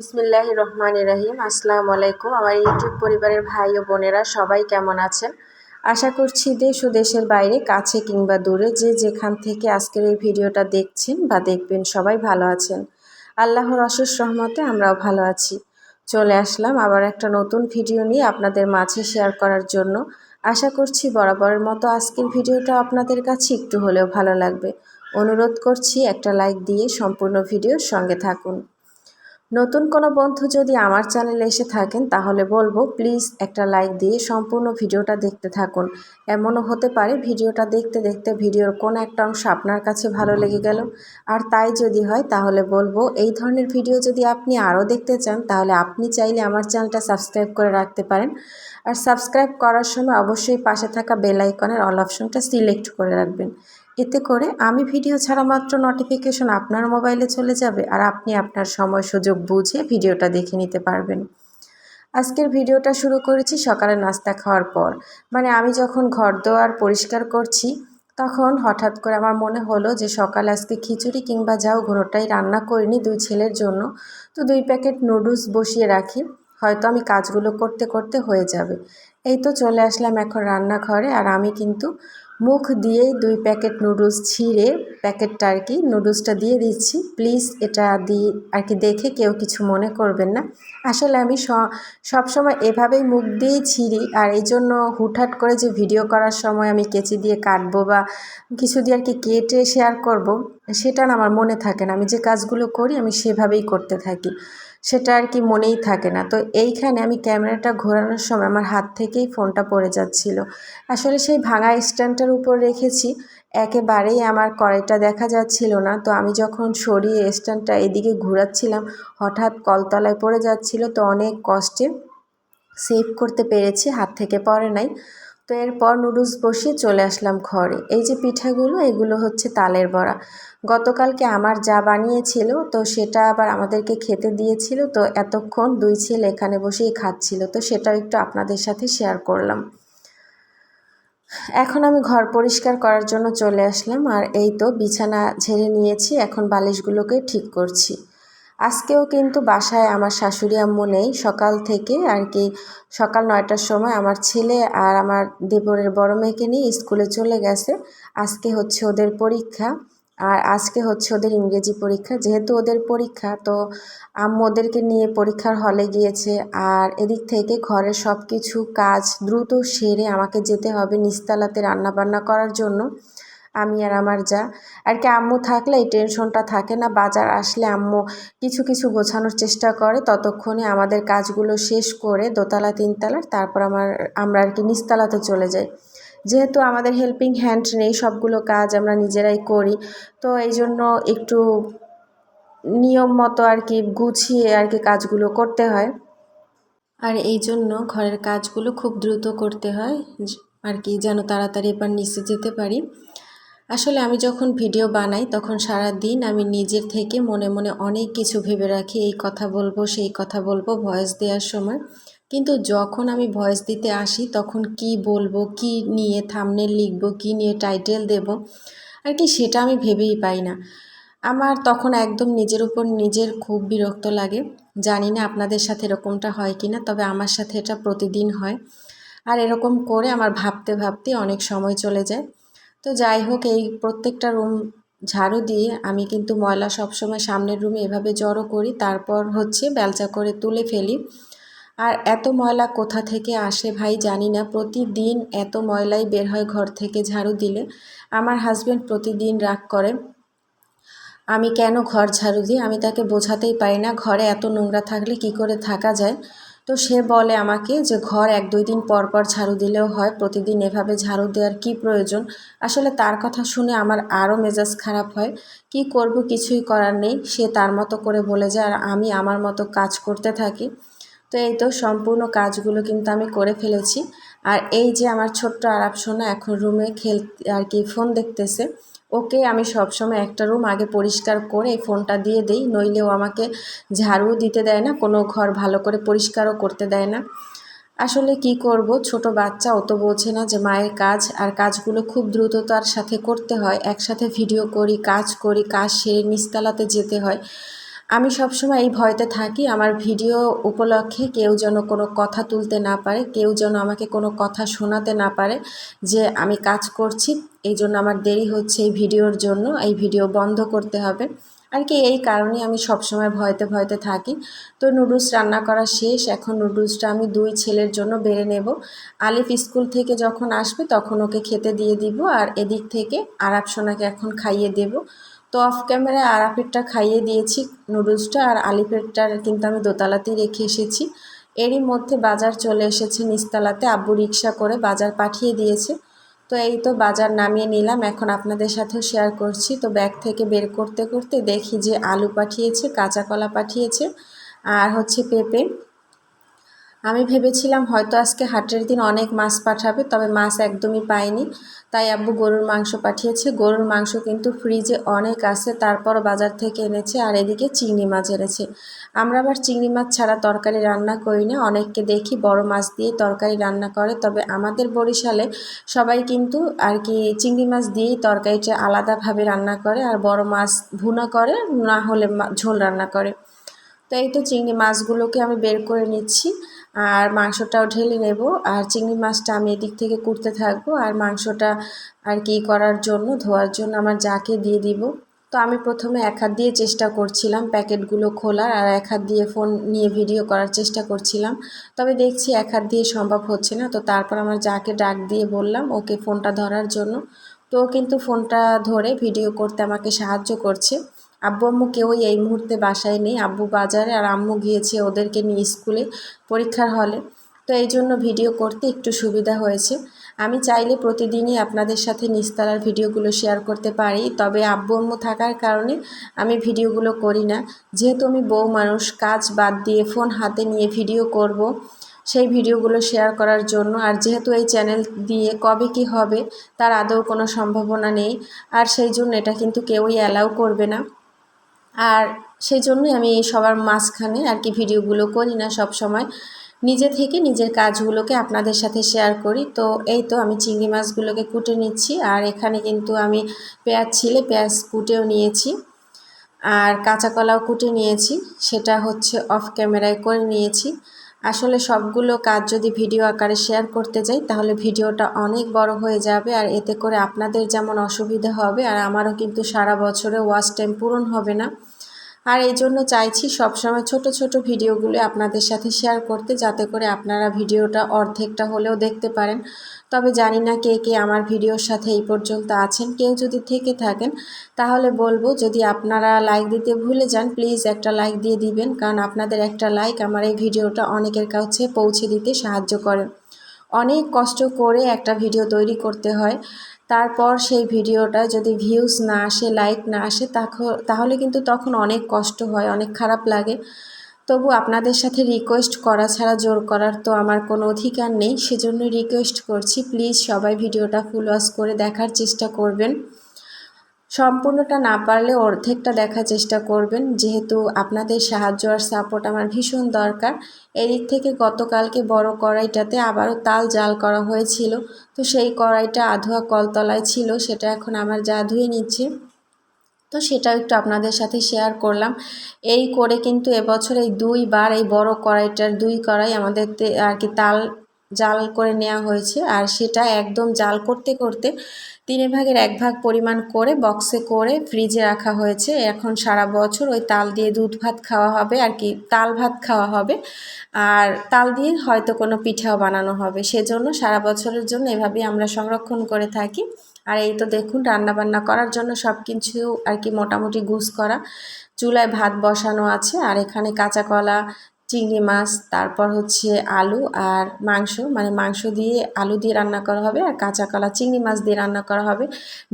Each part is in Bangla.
বিসমিল্লাহির রহমানির রহিম। আসসালামু আলাইকুম আমার ইউটিউব পরিবারের ভাই ও বোনেরা সবাই কেমন আছেন? আশা করছি দেশ ও দেশের বাইরে কাছে কিংবা দূরে যে যেখান থেকে আজকের এই ভিডিওটা দেখছেন বা দেখবেন সবাই ভালো আছেন। আল্লাহর অশেষ রহমতে আমরাও ভালো আছি। চলে আসলাম আবার একটা নতুন ভিডিও নিয়ে আপনাদের মাঝে শেয়ার করার জন্য। আশা করছি বরাবরের মতো আজকের ভিডিওটা আপনাদের কাছে একটু হলেও ভালো লাগবে। অনুরোধ করছি একটা লাইক দিয়ে সম্পূর্ণ ভিডিওর সঙ্গে থাকুন। নতুন কোনো বন্ধু যদি আমার চ্যানেলে এসে থাকেন তাহলে বলবো প্লিজ একটা লাইক দিয়ে সম্পূর্ণ ভিডিওটা দেখতে থাকুন। এমনও হতে পারে ভিডিওটা দেখতে দেখতে ভিডিওর কোনো একটা অংশ আপনার কাছে ভালো লেগে গেল, আর তাই যদি হয় তাহলে বলবো এই ধরনের ভিডিও যদি আপনি আরও দেখতে চান তাহলে আপনি চাইলে আমার চ্যানেলটা সাবস্ক্রাইব করে রাখতে পারেন। আর সাবস্ক্রাইব করার সময় অবশ্যই পাশে থাকা বেল আইকনের অল অপশনটা সিলেক্ট করে রাখবেন। এতে করে আমি ভিডিও ছাড়া মাত্র নোটিফিকেশন আপনার মোবাইলে চলে যাবে আর আপনি আপনার সময় সুযোগ বুঝে ভিডিওটা দেখে নিতে পারবেন। আজকের ভিডিওটা শুরু করেছি সকালে নাস্তা খাওয়ার পর, মানে আমি যখন ঘর দোয়ার পরিষ্কার করছি তখন হঠাৎ করে আমার মনে হলো যে সকালে আজকে খিচুড়ি কিংবা যাও কোনোটাই রান্না করিনি দুই ছেলের জন্য, তো 2 প্যাকেট নুডলস বসিয়ে রাখি, হয়তো আমি কাজগুলো করতে করতে হয়ে যাবে। এই তো চলে আসলাম এখন রান্নাঘরে, আর আমি কিন্তু মুখ দিয়েই 2 প্যাকেট নুডলস ছিঁড়ে প্যাকেটটা আর কি নুডলসটা দিয়ে দিচ্ছি। প্লিজ এটা দিয়ে আর কি দেখে কেউ কিছু মনে করবেন না। আসলে আমি সবসময় এভাবেই মুখ দিয়েই ছিঁড়ি, আর এই জন্য হুটহাট করে যে ভিডিও করার সময় আমি কেচি দিয়ে কাটবো বা কিছু দিয়ে আর কি কেটে শেয়ার করব, সেটা না আমার মনে থাকে না। আমি যে কাজগুলো করি আমি সেভাবেই করতে থাকি, সেটা আর কি মনেই থাকে না। তো এইখানে আমি ক্যামেরাটা ঘোরানোর সময় আমার হাত থেকেই ফোনটা পড়ে যাচ্ছিল। আসলে সেই ভাঙা স্ট্যান্ডটার উপর রেখেছি, একেবারেই আমার কড়াইটা দেখা যাচ্ছিল না। তো আমি যখন সরিয়ে স্ট্যান্ডটা এদিকে ঘোরাচ্ছিলাম হঠাৎ কলতলায় পড়ে যাচ্ছিল, তো অনেক কষ্টে সেভ করতে পেরেছি, হাত থেকে পড়ে নাই। তো এরপর নুডলস বসিয়ে চলে আসলাম ঘরে। এই যে পিঠাগুলো এগুলো হচ্ছে তালের বড়া, গতকালকে আমার যা বানিয়েছিল তো সেটা আবার আমাদেরকে খেতে দিয়েছিল, তো এতক্ষণ 2 ছেলে এখানে বসেই খাচ্ছিল, তো সেটাও একটু আপনাদের সাথে শেয়ার করলাম। এখন আমি ঘর পরিষ্কার করার জন্য চলে আসলাম, আর এই তো বিছানা ঝেড়ে নিয়েছি, এখন বালিশগুলোকে ঠিক করছি। আজকেও কিন্তু বাসায় আমার শাশুড়ি আম্মু নেই, সকাল থেকে আর কি সকাল 9টার সময় আমার ছেলে আর আমার দেবরের বড় মেয়েকে নিয়ে স্কুলে চলে গেছে। আজকে হচ্ছে ওদের পরীক্ষা, আর আজকে হচ্ছে ওদের ইংরেজি পরীক্ষা। যেহেতু ওদের পরীক্ষা তো আম্মু ওদেরকে নিয়ে পরীক্ষার হলে গিয়েছে, আর এদিক থেকে ঘরের সব কিছু কাজ দ্রুত সেরে আমাকে যেতে হবে নিচতলাতে রান্নাবান্না করার জন্য। আমি আর আমার যা আর কি, আম্মু থাকলে এই টেনশনটা থাকে না। বাজার আসলে আম্মু কিছু কিছু গোছানোর চেষ্টা করে, ততক্ষণে আমাদের কাজগুলো শেষ করে দোতলা 3তলার তারপর আমরা আর কি নিচতলাতে চলে যাই। যেহেতু আমাদের হেল্পিং হ্যান্ড নেই, সবগুলো কাজ আমরা নিজেরাই করি, তো এই জন্য একটু নিয়ম মতো আর কি গুছিয়ে আর কি কাজগুলো করতে হয়। আর এই জন্য ঘরের কাজগুলো খুব দ্রুত করতে হয় আর কি, যেন তাড়াতাড়ি এবার নিচে যেতে পারি। আসলে আমি যখন ভিডিও বানাই তখন সারা দিন আমি নিজের থেকে মনে মনে অনেক কিছু ভেবে রাখি, এই কথা বলবো সেই কথা বলবো ভয়েস দেওয়ার সময়। কিন্তু যখন আমি ভয়েস দিতে আসি তখন কি বলবো, কি নিয়ে থাম্বনেল লিখবো, কি নিয়ে টাইটেল দেব আর কি, সেটা আমি ভেবেই পাই না। আমার তখন একদম নিজের উপর নিজের খুব বিরক্ত লাগে। জানি না আপনাদের সাথে এরকমটা হয় কি না, তবে আমার সাথে এটা প্রতিদিন হয়। আর এরকম করে আমার ভাবতে ভাবতে অনেক সময় চলে যায়। তো যাই হোক, এই প্রত্যেকটা রুম ঝাড়ু দিয়ে আমি কিন্তু ময়লা সবসময় সামনের রুমে এভাবে জড়ো করি, তারপর হচ্ছে বেলচা করে তুলে ফেলি। আর এত ময়লা কোথা থেকে আসে ভাই জানি না, প্রতিদিন এত ময়লাই বের হয় ঘর থেকে ঝাড়ু দিলে। আমার হাজব্যান্ড প্রতিদিন রাগ করে আমি কেন ঘর ঝাড়ু দিই, আমি তাকে বোঝাতেই পারি না ঘরে এত নোংরা থাকলে কি করে থাকা যায়। তো সে বলে আমাকে যে ঘর 1-2 দিন পর পর ঝাড়ু দিলেও হয়, প্রতিদিন এভাবে ঝাড়ু দেওয়ার কি প্রয়োজন। আসলে তার কথা শুনে আমার আরও মেজাজ খারাপ হয়। কি করব, কিছুই করার নেই, সে তার মতো করে বলে যায় আর আমি আমার মতো কাজ করতে থাকি। তো এই তো সম্পূর্ণ কাজগুলো কিন্তু আমি করে ফেলেছি। আর এই যে আমার ছোট্ট আরাপ সোনা এখন রুমে আর কি ফোন দেখতেছে। ওকে আমি সবসময় একটা রুম আগে পরিষ্কার করে এই ফোনটা দিয়ে দেই, নইলেও আমাকে ঝাড়ু দিতে দেয় না, কোনো ঘর ভালো করে পরিষ্কারও করতে দেয় না। আসলে কি করব, ছোট বাচ্চা, ও তো বোঝে না যে মায়ের কাজ আর কাজগুলো খুব দ্রুততার সাথে করতে হয়। একসাথে ভিডিও করি, কাজ করি, কাজ সেরে নিচতলাতে যেতে হয়। আমি সবসময় এই ভয়তে থাকি আমার ভিডিও উপলক্ষে কেউ যেন কোনো কথা তুলতে না পারে, কেউ যেন আমাকে কোনো কথা শোনাতে না পারে যে আমি কাজ করছি, এই জন্য আমার দেরি হচ্ছে এই ভিডিওর জন্য, এই ভিডিও বন্ধ করতে হবে আর কি। এই কারণে আমি সবসময় ভয়তে ভয়তে থাকি। তো নুডলস রান্না করা শেষ, এখন নুডলসটা আমি 2 ছেলের জন্য বেড়ে নেব। আলিফ স্কুল থেকে যখন আসবে তখন ওকে খেতে দিয়ে দিব, আর এদিক থেকে আরাপ সোনাকে এখন খাইয়ে দেব। তো অফ ক্যামেরায় আরাফেরটা খাইয়ে দিয়েছি নুডলসটা, আর আলিফেরটা কিন্তু আমি দোতলাতেই রেখে এসেছি। এরই মধ্যে বাজার চলে এসেছে নিচতলাতে, আব্বু রিক্সা করে বাজার পাঠিয়ে দিয়েছে। তো এই তো বাজার নামিয়ে নিলাম, এখন আপনাদের সাথেও শেয়ার করছি। তো ব্যাগ থেকে বের করতে করতে দেখি যে আলু পাঠিয়েছে, কাঁচা কলা পাঠিয়েছে, আর হচ্ছে পেঁপে। আমি ভেবেছিলাম হয়তো আজকে হাটের দিন অনেক মাছ পাঠাবে, তবে মাছ একদমই পাইনি। তাই আব্বু গরুর মাংস পাঠিয়েছে। গরুর মাংস কিন্তু ফ্রিজে অনেক আছে, তারপরও বাজার থেকে এনেছে। আর এদিকে চিংড়ি মাছ এনেছে। আমরা আবার চিংড়ি মাছ ছাড়া তরকারি রান্না করি না, অনেককে দেখি বড় মাছ দিয়ে তরকারি রান্না করে, তবে আমাদের বরিশালে সবাই কিন্তু আর কি চিংড়ি মাছ দিয়েই তরকারিটা আলাদাভাবে রান্না করে, আর বড় মাছ ভুনা করে, না হলে ঝোল রান্না করে। তো এই তো চিংড়ি মাছগুলোকে আমি বের করে নিচ্ছি, আর মাংসটাও ঢেলে নেব। আর চিংড়ি মাছটা আমি এদিক থেকে কুটতে থাকবো, আর মাংসটা আর কি করার জন্য ধোয়ার জন্য আমার জাকে দিয়ে দিব। তো আমি প্রথমে এক হাত দিয়ে চেষ্টা করছিলাম প্যাকেটগুলো খোলার, আর এক হাত দিয়ে ফোন নিয়ে ভিডিও করার চেষ্টা করছিলাম, তবে দেখছি এক হাত দিয়ে সম্ভব হচ্ছে না। তো তারপর আমার জাকে ডাক দিয়ে বললাম ওকে ফোনটা ধরার জন্য। তো ও কিন্তু ফোনটা ধরে ভিডিও করতে আমাকে সাহায্য করছে। আব্বু আম্মু কেউই এই মুহূর্তে বাসায় নেই, আব্বু বাজারে আর আম্মু গিয়েছে ওদেরকে নিয়ে স্কুলে, পরীক্ষার হলে। তো এই জন্য ভিডিও করতে একটু সুবিধা হয়েছে। আমি চাইলে প্রতিদিনই আপনাদের সাথে নিচতলার ভিডিওগুলো শেয়ার করতে পারি, তবে আব্বু আম্মু থাকার কারণে আমি ভিডিওগুলো করি না। যেহেতু আমি বউ মানুষ, কাজ বাদ দিয়ে ফোন হাতে নিয়ে ভিডিও করব সেই ভিডিওগুলো শেয়ার করার জন্য। আর যেহেতু এই চ্যানেল দিয়ে কবে কি হবে তার আদৌ কোনো সম্ভাবনা নেই, আর সেই জন্য এটা কিন্তু কেউই অ্যালাউ করবে না। আর সেই জন্যই আমি সবার মাঝখানে আর কি ভিডিওগুলো করি না, সব সময় নিজে থেকে নিজের কাজগুলোকে আপনাদের সাথে শেয়ার করি। তো এই তো আমি চিংড়ি মাছগুলোকে কুটে নিচ্ছি, আর এখানে কিন্তু আমি পেঁয়াজ ছিলে পেঁয়াজ কুটেও নিয়েছি, আর কাঁচা কলাও কুটে নিয়েছি, সেটা হচ্ছে অফ ক্যামেরায় করে নিয়েছি। আসলে সবগুলো কাজ যদি ভিডিও আকারে শেয়ার করতে যাই তাহলে ভিডিওটা অনেক বড় হয়ে যাবে, আর এতে করে আপনাদের যেমন অসুবিধা হবে আর আমারও কিন্তু সারা বছরে ওয়াচ টাইম পূরণ হবে না। আর এই জন্য চাইছি সবসময় ছোট ছোট ভিডিওগুলো আপনাদের সাথে শেয়ার করতে, যাতে করে আপনারা ভিডিওটা অর্ধেকটা হলেও দেখতে পারেন। তবে জানি না কে কে আমার ভিডিওর সাথে এই পর্যন্ত আছেন, কেউ যদি থেকে থাকেন তাহলে বলবো যদি আপনারা লাইক দিতে ভুলে যান প্লিজ একটা লাইক দিয়ে দিবেন, কারণ আপনাদের একটা লাইক আমার এই ভিডিওটা অনেকের কাছে পৌঁছে দিতে সাহায্য করে। অনেক কষ্ট করে একটা ভিডিও তৈরি করতে হয়, তারপর সেই ভিডিওটা যদি ভিউজ না আসে, লাইক না আসে, তাহলে কিন্তু তখন অনেক কষ্ট হয়, অনেক খারাপ লাগে। তবু আপনাদের সাথে রিকোয়েস্ট করা ছাড়া জোর করার তো আমার কোনো অধিকার নেই, সেজন্য রিকোয়েস্ট করছি প্লিজ সবাই ভিডিওটা ফুল ওয়াচ করে দেখার চেষ্টা করবেন। সম্পূর্ণটা না পারলে অর্ধেকটা দেখার চেষ্টা করবেন, যেহেতু আপনাদের সাহায্য আর সাপোর্ট আমার ভীষণ দরকার। এদিক থেকে গতকালকে বড় কড়াইটাতে আবারও তাল জাল করা হয়েছিল, তো সেই কড়াইটা আধোয়া কলতলায় ছিল, সেটা এখন আমার যা ধুয়ে নিচ্ছে। তো সেটাও একটু আপনাদের সাথে শেয়ার করলাম। এই করে কিন্তু এবছর এই 2 বার এই বড় কড়াইটার 2 কড়াই আমাদের আর কি তাল জাল করে নেওয়া হয়েছে, আর সেটা একদম জাল করতে করতে 1/3 ভাগ পরিমাণ করে বক্সে করে ফ্রিজে রাখা হয়েছে। এখন সারা বছর ওই তাল দিয়ে দুধ ভাত খাওয়া হবে আর কি, তাল ভাত খাওয়া হবে, আর তাল দিয়ে হয়তো কোনো পিঠাও বানানো হবে, সেজন্য সারা বছরের জন্য এভাবেই আমরা সংরক্ষণ করে থাকি। আর এই তো দেখুন রান্নাবান্না করার জন্য সব কিছু আর কি মোটামুটি গুছ করা, চুলায় ভাত বসানো আছে, আর এখানে কাঁচা কলা, চিংড়ি মাছ, তারপর হচ্ছে আলু আর মাংস, মানে মাংস দিয়ে আলু দিয়ে রান্না করা হবে, আর কাঁচা কলা চিংড়ি মাছ দিয়ে রান্না করা হবে।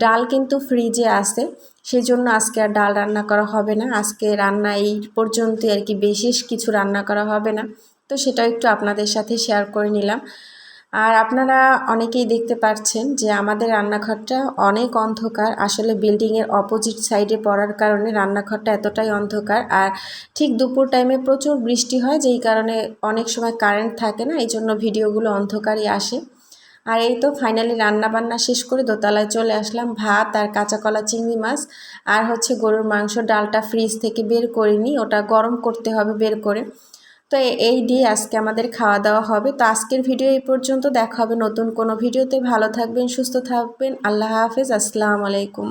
ডাল কিন্তু ফ্রিজে আছে, সেই জন্য আজকে আর ডাল রান্না করা হবে না, আজকে রান্না এই পর্যন্তই আর কি, বিশেষ কিছু রান্না করা হবে না। তো সেটাও একটু আপনাদের সাথে শেয়ার করে নিলাম। আর আপনারা অনেকেই দেখতে পাচ্ছেন যে আমাদের রান্নাঘরটা অনেক অন্ধকার, আসলে বিল্ডিংয়ের অপোজিট সাইডে পড়ার কারণে রান্নাঘরটা এতটাই অন্ধকার। আর ঠিক দুপুর টাইমে প্রচুর বৃষ্টি হয়, যেই কারণে অনেক সময় কারেন্ট থাকে না, এই জন্য ভিডিওগুলো অন্ধকারই আসে। আর এই তো ফাইনালি রান্না বান্না শেষ করে দোতলায় চলে আসলাম। ভাত আর কাঁচা কলা চিংড়ি মাছ আর হচ্ছে গরুর মাংস, ডালটা ফ্রিজ থেকে বের করিনি, ওটা গরম করতে হবে বের করে। তো এই দিয়ে আজকে আমাদের খাওয়া দাওয়া হবে। তো আজকের ভিডিও এই পর্যন্ত, দেখা হবে নতুন কোনো ভিডিওতে। ভালো থাকবেন, সুস্থ থাকবেন, আল্লাহ হাফেজ, আসসালামু আলাইকুম।